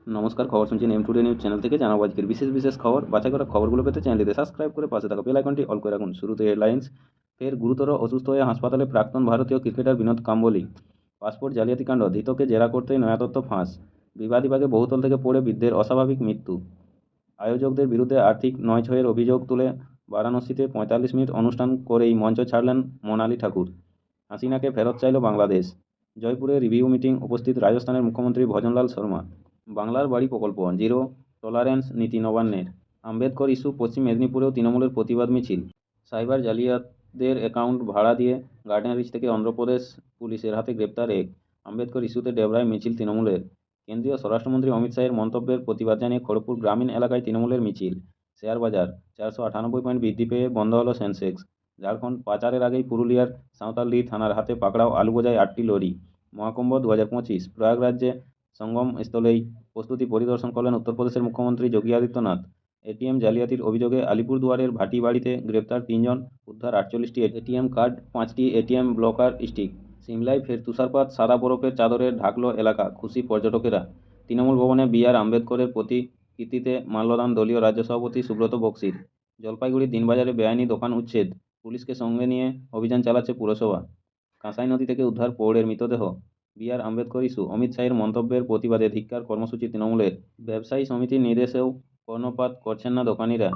নমস্কার, খবর শুনছেন এম টুডে নিউজ চ্যানেল থেকে। জানাবো আজকের বিশেষ বিশেষ খবর। বাছাই করা খবরগুলো পেতে চ্যানেলটিতে সাবস্ক্রাইব করে পাশে থাকা বেল আইকনটি অল করে রাখুন। শুরুতে হেডলাইন্স। ফের গুরুতর অসুস্থ হয়ে হাসপাতালে প্রাক্তন ভারতীয় ক্রিকেটার বিনোদ কাম্বলি। পাসপোর্ট জালিয়াতি কাণ্ড, ধৃতকে জেরা করতেই নয়া তথ্য ফাঁস। বিবাদীবাগে বহুতল থেকে পড়ে বৃদ্ধের অস্বাভাবিক মৃত্যু। আয়োজকদের বিরুদ্ধে আর্থিক নয়ছয়ের অভিযোগ তুলে বারাণসীতে ৪৫ মিনিট অনুষ্ঠান করেই মঞ্চ ছাড়লেন মোনালি ঠাকুর। হাসিনাকে ফেরত চাইল বাংলাদেশ। জয়পুরে রিভিউ মিটিং, উপস্থিত রাজস্থানের মুখ্যমন্ত্রী ভজনলাল শর্মা। বাংলার বাড়ি প্রকল্প, জিরো টলারেন্স নীতি নবান্নের। আম্বেদকর ইস্যু, পশ্চিম মেদিনীপুরেও তৃণমূলের প্রতিবাদ মিছিল। সাইবার জালিয়াতদের অ্যাকাউন্ট ভাড়া দিয়ে গার্ডেন রিচ থেকে অন্ধ্রপ্রদেশ পুলিশের হাতে গ্রেপ্তার এক। আম্বেদকর ইস্যুতে ডেবরায় মিছিল তৃণমূলের। কেন্দ্রীয় স্বরাষ্ট্রমন্ত্রী অমিত শাহের মন্তব্যের প্রতিবাদ জানিয়ে খড়গপুর গ্রামীণ এলাকায় তৃণমূলের মিছিল। শেয়ার বাজার 498 পয়েন্ট বৃদ্ধি পেয়ে বন্ধ হলো সেন্সেক্স। ঝাড়খণ্ড পাচারের আগেই পুরুলিয়ার সাঁওতালডি থানার হাতে পাকড়াও আলু বোঝাই 8টি লরি। মহাকুম্ভ 2025, প্রয়াগরাজ্যে সঙ্গম স্থলেই প্রস্তুতি পরিদর্শন করলেন উত্তরপ্রদেশের মুখ্যমন্ত্রী যোগী আদিত্যনাথ। এটিএম জালিয়াতির অভিযোগে আলিপুরদুয়ারের ভাটি বাড়িতে গ্রেপ্তার 3 জন, উদ্ধার 48টি এটিএম কার্ড, 5টি এটিএম ব্লকার স্টিক। সিমলায় ফের তুষারপাত, সাদা বরফের চাদরে ঢাকলো এলাকা, খুশি পর্যটকেরা। তৃণমূল ভবনে বি.আর. আম্বেদকরের প্রতিকৃতিতে মাল্যদান দলীয় রাজ্য সভাপতি সুব্রত বক্সির। জলপাইগুড়ির দিনবাজারে বেআইনি দোকান উচ্ছেদ, পুলিশকে সঙ্গে নিয়ে অভিযান চালাচ্ছে পুরসভা। কাঁসাই নদী থেকে উদ্ধার প্রৌঢ়ের মৃতদেহ। বি.আর. আম্বেদকর ইস্যু, অমিত শাহের মন্তব্যের প্রতিবাদে ধিক্কার কর্মসূচি তৃণমূলের। ব্যবসায়ী সমিতির নির্দেশেও কর্ণপাত করছেন না দোকানিরা।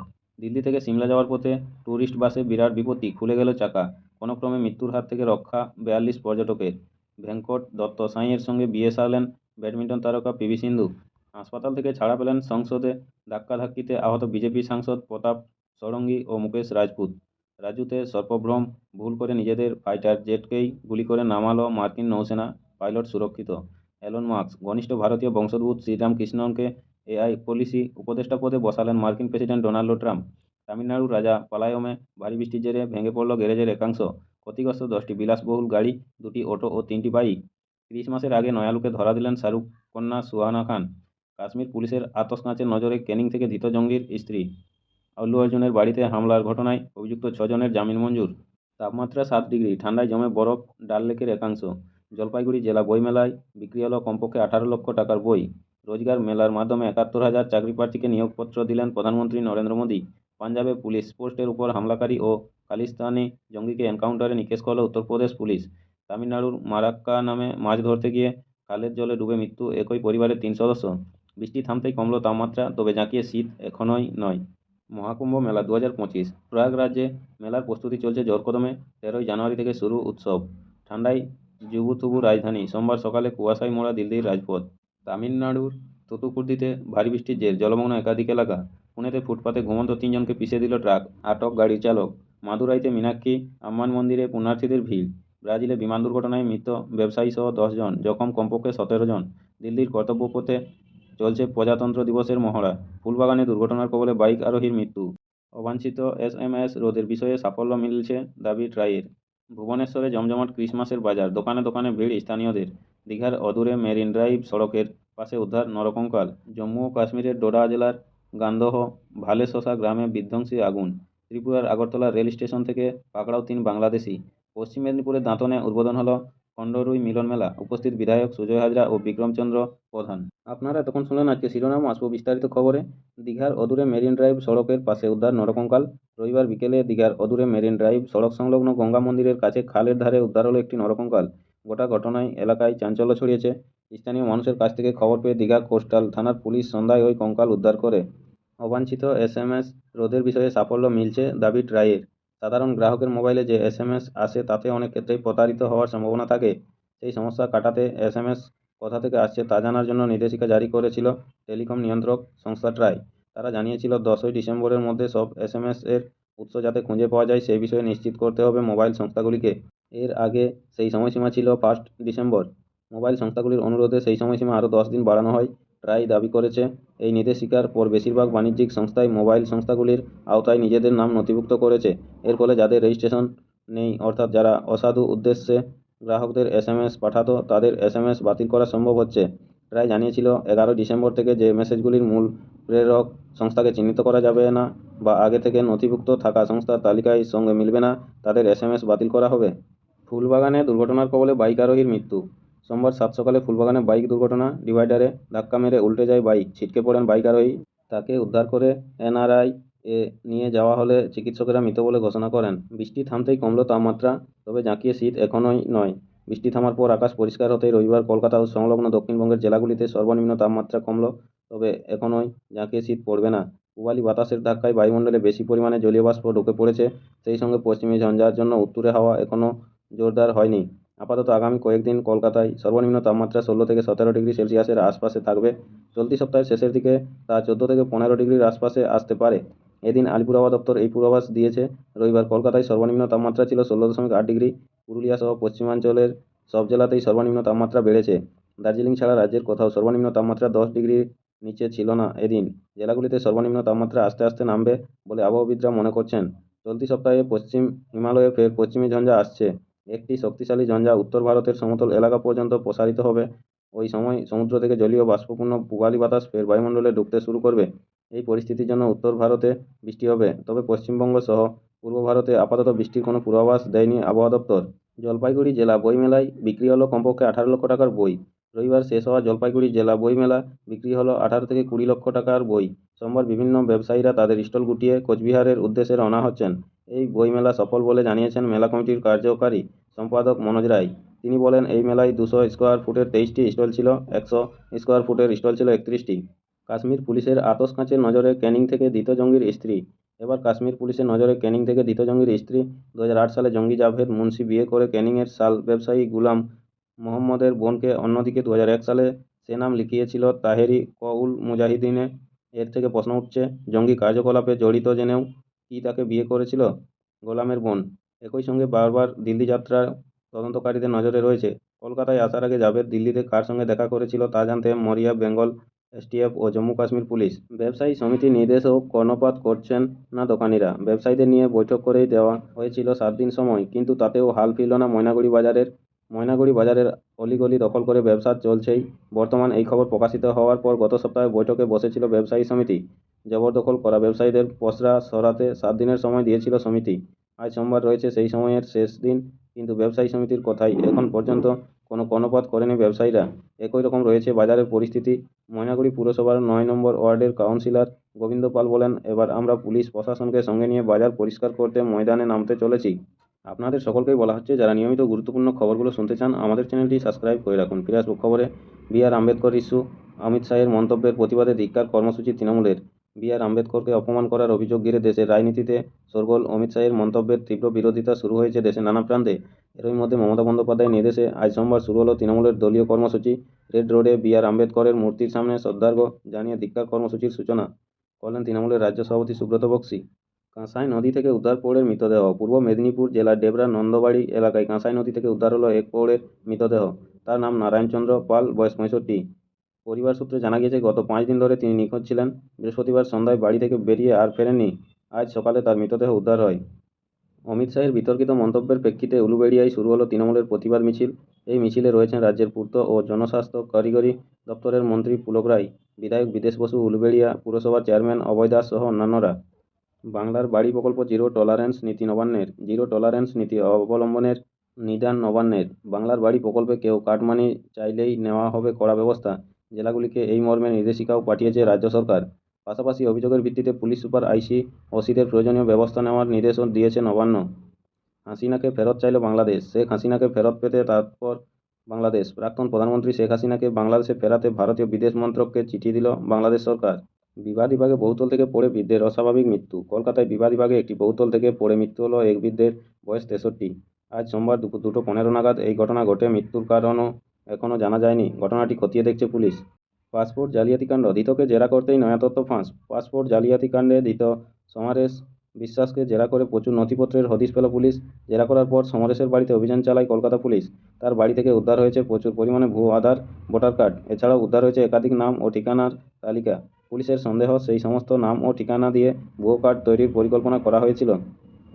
দিল্লি থেকে সিমলা যাওয়ার পথে ট্যুরিস্ট বাসে বিরাট বিপত্তি, খুলে গেল চাকা। কোনোক্রমে মৃত্যুর হাত থেকে রক্ষা 42 পর্যটকের। ভেঙ্কট দত্ত সাঁইয়ের সঙ্গে বিয়ে সারলেন ব্যাডমিন্টন তারকা পি.ভি. সিন্ধু। হাসপাতাল থেকে ছাড়া পেলেন সংসদে ধাক্কাধাক্কিতে আহত বিজেপি সাংসদ প্রতাপ ষড়ঙ্গী ও মুকেশ রাজপুত। রাজুতে সর্পভ্রম, ভুল করে নিজেদের ফাইটার জেটকেই গুলি করে নামালো মার্কিন নৌসেনা, পাইলট সুরক্ষিত। এলন মাস্ক, ঘনিষ্ঠ ভারতীয় বংশোদ্ভূত শ্রীরাম কৃষ্ণনকে এআই পলিসি উপদেষ্টা পদে বসালেন মার্কিন প্রেসিডেন্ট ডোনাল্ড ট্রাম্প। তামিলনাড়ুর রাজা পালায়মে ভারী বৃষ্টির জেরে ভেঙে পড়ল গ্যারেজের একাংশ। ক্ষতিগ্রস্ত 10টি বিলাসবহুল গাড়ি, 2টি অটো ও 3টি বাইক। ক্রিসমাসের আগে নয়া লুকে ধরা দিলেন শাহরুখ কন্যা সুহানা খান। কাশ্মীর পুলিশের আতশকাঁচের নজরে ক্যানিং থেকে ধৃত জঙ্গির স্ত্রী। আল্লু অর্জুনের বাড়িতে হামলার ঘটনায় অভিযুক্ত 6 জনের জামিন মঞ্জুর। তাপমাত্রা 7 ডিগ্রি, ঠান্ডায় জমে বরফ ডাল লেকের একাংশ। জলপাইগুড়ি জেলা বইমেলায় বিক্রি হলো কমপক্ষে 18 লক্ষ টাকার বই। রোজগার মেলার মাধ্যমে 71,000 চাকরিপ্রার্থীকে নিয়োগপত্র দিলেন প্রধানমন্ত্রী নরেন্দ্র মোদী। পাঞ্জাবে পুলিশ পোস্টের উপর হামলাকারী ও খালিস্তানি জঙ্গিকে এনকাউন্টারে নিকেশ করল উত্তরপ্রদেশ পুলিশ। তামিলনাড়ুর মারাক্কা নামে মাছ ধরতে গিয়ে খালের জলে ডুবে মৃত্যু একই পরিবারের 3 সদস্য। বৃষ্টি থামতেই কমল তাপমাত্রা, তবে জাঁকিয়ে শীত এখনই নয়। মহাকুম্ভ মেলা 2025, প্রয়াগরাজ্যে মেলার প্রস্তুতি চলছে জোরকদমে। 13ই জানুয়ারি থেকে শুরু উৎসব। ঠান্ডায় জুবুথুবু রাজধানী, সোমবার সকালে কুয়াশায় মোড়া দিল্লির রাজপথ। তামিলনাড়ুর তুতুকুর্দিতে ভারী বৃষ্টির জের জলমগ্ন একাধিক এলাকা। পুনেতে ফুটপাতে ঘুমন্ত 3 জনকে পিষে দিল ট্রাক, আটক গাড়ির চালক। মাদুরাইতে মীনাক্ষী আম্মান মন্দিরে পুণ্যার্থীদের ভিড়। ব্রাজিলে বিমান দুর্ঘটনায় মৃত ব্যবসায়ীসহ 10 জন, জখম কমপক্ষে 17 জন। দিল্লির কর্তব্যপথে চলছে প্রজাতন্ত্র দিবসের মহড়া। ফুলবাগানে দুর্ঘটনার কবলে বাইক আরোহীর মৃত্যু। অবাঞ্ছিত এসএমএস রোধের বিষয়ে সাফল্য মিলছে, দাবি ট্রাইয়ের। ভুবনেশ্বরে জমজমাট ক্রিসমাসের বাজার, দোকানে দোকানে ভিড় স্থানীয়দের। দীঘার অদূরে মেরিন ড্রাইভ সড়কের পাশে উদ্ধার নরকঙ্কাল। জম্মু ও কাশ্মীরের ডোডা জেলার গান্দহ ভালেশসা গ্রামে বিধ্বংসী আগুন। ত্রিপুরার আগরতলা রেল স্টেশন থেকে পাকড়াও 3 বাংলাদেশি। পশ্চিম মেদিনীপুরের দাঁতনে উদ্বোধন হলো খণ্ডরুই মিলন মেলা, উপস্থিত বিধায়ক সুজয় হাজরা ও বিক্রমচন্দ্র প্রধান। আপনারা এতক্ষণ শুনলেন আজকে শিরোনাম, আসবো বিস্তারিত খবরে। দীঘার অদূরে মেরিন ড্রাইভ সড়কের পাশে উদ্ধার নরকঙ্কাল। রবিবার বিকেলে দীঘার অদূরে মেরিন ড্রাইভ সড়ক সংলগ্ন গঙ্গা মন্দিরের কাছে খালের ধারে উদ্ধার হলো একটি নরকঙ্কাল। গোটা ঘটনায় এলাকায় চাঞ্চল্য ছড়িয়েছে। স্থানীয় মানুষের কাছ থেকে খবর পেয়ে দীঘা কোস্টাল থানার পুলিশ সন্ধ্যায় ওই কঙ্কাল উদ্ধার করে। অবাঞ্ছিত এসএমএস রোধের বিষয়ে সাফল্য মিলছে, দাবি ট্রাইয়ের। সাধারণ গ্রাহকের মোবাইলে যে এসএমএস আসে তাতে অনেক ক্ষেত্রেই প্রতারিত হওয়ার সম্ভাবনা থাকে। সেই সমস্যা কাটাতে এসএমএস কোথা থেকে আসছে তা জানার জন্য নির্দেশিকা জারি করেছিল টেলিকম নিয়ন্ত্রক সংস্থা ট্রাই। তারা জানিয়েছিল 10ই ডিসেম্বরের মধ্যে সব এসএমএস এর উৎস যাতে খুঁজে পাওয়া যায় সেই বিষয়ে নিশ্চিত করতে হবে মোবাইল সংস্থাগুলিকে। এর আগে সেই সময়সীমা ছিল 1 ডিসেম্বর। মোবাইল সংস্থাগুলির অনুরোধে সেই সময়সীমা আরও 10 দিন বাড়ানো হয়। ট্রাই দাবি করেছে, এই নির্দেশিকার পর বেশিরভাগ বাণিজ্যিক সংস্থাই মোবাইল সংস্থাগুলির আওতায় নিজেদের নাম নথিভুক্ত করেছে। এর ফলে যাদের রেজিস্ট্রেশন নেই, অর্থাৎ যারা অসাধু উদ্দেশ্যে গ্রাহকদের এসএমএস পাঠাতো, তাদের এসএমএস বাতিল করা সম্ভব হচ্ছে। ট্রাই জানিয়েছিল 11 ডিসেম্বর থেকে যে মেসেজগুলির মূল প্রেরক সংস্থাকে চিহ্নিত করা যাবে না বা আগে থেকে নথিভুক্ত থাকা সংস্থার তালিকায় সঙ্গে মিলবে না, তাদের এসএমএস বাতিল করা হবে। ফুলবাগানে দুর্ঘটনার কবলে বাইক আরোহীর মৃত্যু। সোমবার সাত সকালে ফুলবাগানে বাইক দুর্ঘটনা, ডিভাইডারে ধাক্কা মেরে উল্টে যায় বাইক, ছিটকে পড়েন বাইক আরোহী। তাকে উদ্ধার করে এনআরআই এ নিয়ে যাওয়া হলে চিকিৎসকেরা মৃত বলে ঘোষণা করেন। বৃষ্টি থামতেই কমল তাপমাত্রা, তবে জাঁকিয়ে শীত এখনোই নয়। বৃষ্টি থামার পর আকাশ পরিষ্কার হতেই রবিবার কলকাতা ও সংলগ্ন দক্ষিণবঙ্গের জেলাগুলিতে সর্বনিম্ন তাপমাত্রা কমল, তবে এখনোই জাঁকিয়ে শীত পড়বে না। পূবালি বাতাসের ধাক্কায় বায়ুমণ্ডলে বেশি পরিমাণে জলীয় বাষ্প ঢুকে পড়েছে, সেই সঙ্গে পশ্চিমী ঝঞ্ঝার জন্য উত্তুরে হাওয়া এখনও জোরদার হয়নি। আপাতত আগামী কয়েকদিন কলকাতায় সর্বনিম্ন তাপমাত্রা 16 থেকে 17 ডিগ্রি সেলসিয়াসের আশপাশে থাকবে। চলতি সপ্তাহের শেষের দিকে তা 14 থেকে 15 ডিগ্রির আশপাশে আসতে পারে। এদিন আলিপুর আবহাওয়া দপ্তর এই পূর্বাভাস দিয়েছে। রবিবার কলকাতায় সর্বনিম্ন তাপমাত্রা ছিল 16.8 ডিগ্রি। পুরুলিয়া সহ পশ্চিমাঞ্চলের সব জেলাতেই সর্বনিম্ন তাপমাত্রা বেড়েছে। দার্জিলিং ছাড়া রাজ্যের কোথাও সর্বনিম্ন তাপমাত্রা 10 ডিগ্রির নিচে ছিল না এদিন। জেলাগুলিতে সর্বনিম্ন তাপমাত্রা আস্তে আস্তে নামবে বলে আবহাওয়াবিদরা মনে করছেন। চলতি সপ্তাহে পশ্চিম হিমালয়ে ফের পশ্চিমী ঝঞ্ঝা আসছে। একটি শক্তিশালী ঝঞ্ঝা উত্তর ভারতের সমতল এলাকা পর্যন্ত প্রসারিত হবে। ওই সময় সমুদ্র থেকে জলীয় বাষ্পপূর্ণ পূবালি বাতাস ফের বায়ুমণ্ডলে ঢুকতে শুরু করবে। এই পরিস্থিতির জন্য উত্তর ভারতে বৃষ্টি হবে, তবে পশ্চিমবঙ্গ সহ পূর্ব ভারতে আপাতত বৃষ্টির কোনো পূর্বাভাস দেয়নি আবহাওয়া দপ্তর। জলপাইগুড়ি জেলা বইমেলায় বিক্রি হলো কমপক্ষে 18 লক্ষ টাকার বই। রবিবার শেষ হওয়া জলপাইগুড়ি জেলা বইমেলা বিক্রি হলো 18 থেকে 20 লক্ষ টাকার বই। সোমবার বিভিন্ন ব্যবসায়ীরা তাদের স্টল গুটিয়ে কোচবিহারের উদ্দেশ্যে রওনা হচ্ছেন। এই বইমেলা সফল বলে জানিয়েছেন মেলা কমিটির কার্যকারী সম্পাদক মনোজ রায়। তিনি বলেন, এই মেলায় 200 স্কোয়ার ফুটের 23টি স্টল ছিল, 100 স্কোয়ার ফুটের স্টল ছিল 31টি। কাশ্মীর পুলিশের আতস কাঁচের নজরে ক্যানিং থেকে ধৃত জঙ্গির স্ত্রী। এবার কাশ্মীর পুলিশের নজরে ক্যানিং থেকে ধৃত জঙ্গির স্ত্রী। 2008 সালে জঙ্গি জাভেদ মুন্সি বিয়ে করে ক্যানিংয়ের শাল ব্যবসায়ী গুলাম মোহাম্মদের বোনকে। অন্যদিকে 2001 সালে সে নাম লিখিয়েছিল তাহেরি কউল মুজাহিদিনে। এর থেকে প্রশ্ন উঠছে, জঙ্গি কার্যকলাপে জড়িত জেনেও কি তাকে বিয়ে করেছিল গোলামের বোন? একই সঙ্গে বারবার দিল্লি যাত্রা তদন্তকারীদের নজরে রয়েছে। কলকাতায় আসার আগে জাভেদ দিল্লিতে কার সঙ্গে দেখা করেছিল তা জানতে মরিয়া বেঙ্গল এসটিএফ ও জম্মু কাশ্মীর পুলিশ। ব্যবসায়ী সমিতির নির্দেশেও কর্ণপাত করছেন না দোকানিরা। ব্যবসায়ীদের নিয়ে বৈঠক করেই দেওয়া হয়েছিল 7 দিন সময়, কিন্তু তাতেও হাল ফিরল না ময়নাগুড়ি বাজারের। ময়নাগুড়ি বাজারের অলিগলি দখল করে ব্যবসা চলছেই। বর্তমান এই খবর প্রকাশিত হওয়ার পর গত সপ্তাহে বৈঠকে বসেছিল ব্যবসায়ী সমিতি। জবরদখল করা ব্যবসায়ীদের পসরা সরাতে 7 দিনের সময় দিয়েছিল সমিতি। আজ সোমবার রয়েছে সেই সময়ের শেষ দিন, কিন্তু ব্যবসায়ী সমিতির কথাই এখন পর্যন্ত কোনো কর্ণপাত করেনি ব্যবসায়ীরা। একই রকম রয়েছে বাজারের পরিস্থিতি। ময়নাগুড়ি পুরসভার 9 নম্বর ওয়ার্ডের কাউন্সিলর গোবিন্দ পাল বলেন, এবার আমরা পুলিশ প্রশাসনকে সঙ্গে নিয়ে বাজার পরিষ্কার করতে ময়দানে নামতে চলেছি। আপনাদের সকলকেই বলা হচ্ছে, যারা নিয়মিত গুরুত্বপূর্ণ খবরগুলো শুনতে চান আমাদের চ্যানেলটি সাবস্ক্রাইব করে রাখুন। ফিরে আসবো খবরে। বি.আর. আম্বেদকর ইস্যু, অমিত শাহের মন্তব্যের প্রতিবাদে ধিক্কার কর্মসূচি তৃণমূলের। বি.আর. আম্বেদকরকে অপমান করার অভিযোগ ঘিরে দেশের রাজনীতিতে শোরগোল। অমিত শাহের মন্তব্যের তীব্র বিরোধিতা শুরু হয়েছে দেশের নানা প্রান্তে। এরই মধ্যে মমতা বন্দ্যোপাধ্যায়ের নির্দেশে আজ সোমবার শুরু হলো তৃণমূলের দলীয় কর্মসূচি। রেড রোডে বি.আর. আম্বেদকরের মূর্তির সামনে শ্রদ্ধার্ঘ্য জানিয়ে ধিক্কার কর্মসূচির সূচনা করলেন তৃণমূলের রাজ্য সভাপতি সুব্রত বক্সী। কাঁসাই নদী থেকে উদ্ধার প্রৌঢ়ের মৃতদেহ। পূর্ব মেদিনীপুর জেলার ডেবরা নন্দবাড়ি এলাকায় কাঁসাই নদী থেকে উদ্ধার হলো এক প্রৌঢ়ের মৃতদেহ। তার নাম নারায়ণচন্দ্র পাল, বয়স 65। পরিবার সূত্রে জানা গিয়েছে, গত 5 দিন ধরে তিনি নিখোঁজ ছিলেন। বৃহস্পতিবার সন্ধ্যায় বাড়ি থেকে বেরিয়ে আর ফেরেননি। আজ সকালে তার মৃতদেহ উদ্ধার হয়। অমিত শাহের বিতর্কিত মন্তব্যের প্রেক্ষিতে উলুবেড়িয়ায় শুরু হলো তৃণমূলের প্রতিবাদ মিছিল। এই মিছিলে রয়েছেন রাজ্যের পূর্ত ও জনস্বাস্থ্য কারিগরি দপ্তরের মন্ত্রী পুলক রায়, বিধায়ক বিদেশ বসু, উলুবেড়িয়া পুরসভার চেয়ারম্যান অভয় দাস সহ অন্যান্যরা। বাংলার বাড়ি প্রকল্প জিরো টলারেন্স নীতি নবান্নের। জিরো টলারেন্স নীতি অবলম্বনের নিদান নবান্নের। বাংলার বাড়ি প্রকল্পে কেউ কাটমানি চাইলেই নেওয়া হবে কড়া ব্যবস্থা। জেলাগুলিকে এই মর্মে নির্দেশিকাও পাঠিয়েছে রাজ্য সরকার। পাশাপাশি অভিযোগের ভিত্তিতে পুলিশ সুপার, আইসি, ওসিদের প্রয়োজনীয় ব্যবস্থা নেওয়ার নির্দেশও দিয়েছে নবান্ন। হাসিনাকে ফেরত চাইল বাংলাদেশ। শেখ হাসিনাকে ফেরত পেতে তৎপর বাংলাদেশ। প্রাক্তন প্রধানমন্ত্রী শেখ হাসিনাকে বাংলাদেশে ফেরাতে ভারতীয় বিদেশ মন্ত্রককে চিঠি দিল বাংলাদেশ সরকার। বিবাদীবাগে বহুতল থেকে পড়ে বৃদ্ধের অস্বাভাবিক মৃত্যু। কলকাতায় বিবাদীবাগে একটি বহুতল থেকে পড়ে মৃত্যু হলো এক বৃদ্ধের, বয়স 63। আজ সোমবার দুপুর 2:15 নাগাদ এই ঘটনা ঘটে। মৃত্যুর কারণও এখনও জানা যায়নি। ঘটনাটি খতিয়ে দেখছে পুলিশ। পাসপোর্ট জালিয়াতিকাণ্ড, ধৃতকে জেরা করতেই নয়া তথ্য ফাঁস। পাসপোর্ট জালিয়াতি কাণ্ডে ধৃত সমরেশ বিশ্বাসকে জেরা করে প্রচুর নথিপত্রের হদিশ পেল পুলিশ। জেরা করার পর সমরেশের বাড়িতে অভিযান চালায় কলকাতা পুলিশ। তার বাড়ি থেকে উদ্ধার হয়েছে প্রচুর পরিমাণে ভুয়ো আধার, ভোটার কার্ড। এছাড়াও উদ্ধার হয়েছে একাধিক নাম ও ঠিকানার তালিকা। পুলিশের সন্দেহ, সেই সমস্ত নাম ও ঠিকানা দিয়ে ভুয়ো কার্ড তৈরির পরিকল্পনা করা হয়েছিল।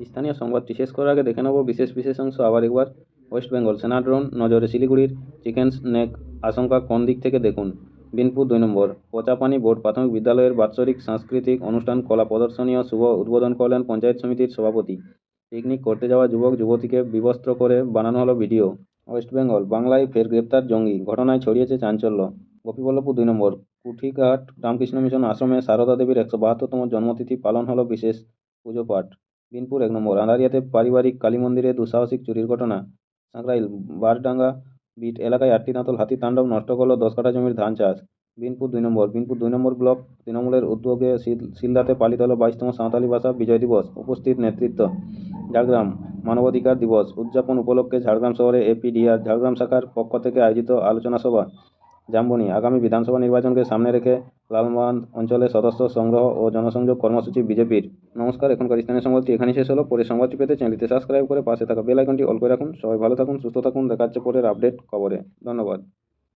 স্থানীয় সংবাদটি শেষ করার আগে দেখে নেব বিশেষ অংশ আবার একবার। ওয়েস্ট বেঙ্গল সেনা ড্রোন নজরে, শিলিগুড়ির চিকেন স্নেক আশঙ্কা কোন দিক থেকে দেখুন। বিনপুর 2 নম্বর পচাপানি বোর্ড প্রাথমিক বিদ্যালয়ের বাৎসরিক সাংস্কৃতিক অনুষ্ঠান কলা প্রদর্শনী ও শুভ উদ্বোধন করলেন পঞ্চায়েত সমিতির সভাপতি। পিকনিক করতে যাওয়া যুবক যুবতীকে বিবস্ত্র করে বানানো হলো ভিডিও। ওয়েস্ট বেঙ্গল, বাংলায় ফের গ্রেপ্তার জঙ্গি, ঘটনায় ছড়িয়েছে চাঞ্চল্য। গোপীবল্লভপুর 2 নম্বর, কুঠিঘাট রামকৃষ্ণ মিশন আশ্রমে সারদা দেবীর 172তম জন্মতিথি পালন হলো বিশেষ পুজো পাঠ। বিনপুর 1 নম্বর, আঁধারিয়াতে পারিবারিক কালী মন্দিরে দুঃসাহসিক চুরির ঘটনা। সাঁকরাইল বারডাঙ্গা বিট এলাকায় 8টি দাঁতল হাতির তাণ্ডব নষ্ট করল 10 কাঠা জমির ধান চাষ। বিনপুর 2 নম্বর ব্লক তৃণমূলের উদ্যোগে শিলদাতে পালিত হল 22তম সাঁওতালি ভাষা বিজয় দিবস। উপস্থিত নেতৃত্ব। ঝাড়গ্রাম, মানবাধিকার দিবস উদযাপন উপলক্ষে ঝাড়গ্রাম শহরে এপিডিআর ঝাড়গ্রাম শাখার পক্ষ থেকে আয়োজিত আলোচনা সভা। জামবনি, আগামী বিধানসভা নির্বাচনকে সামনে রেখে লালবাঁধ অঞ্চলে সদস্য সংগ্রহ ও জনসংযোগ কর্মসূচি বিজেপির। নমস্কার, এখনকার স্থানীয় সংবাদটি এখানেই শেষ হলো। পরের সংবাদটি পেতে চ্যানেলটি সাবস্ক্রাইব করে পাশে থাকা বেল আইকনটি অল করে রাখুন। সবাই ভালো থাকুন, সুস্থ থাকুন। দেখা হচ্ছে পরের আপডেট খবরে। ধন্যবাদ।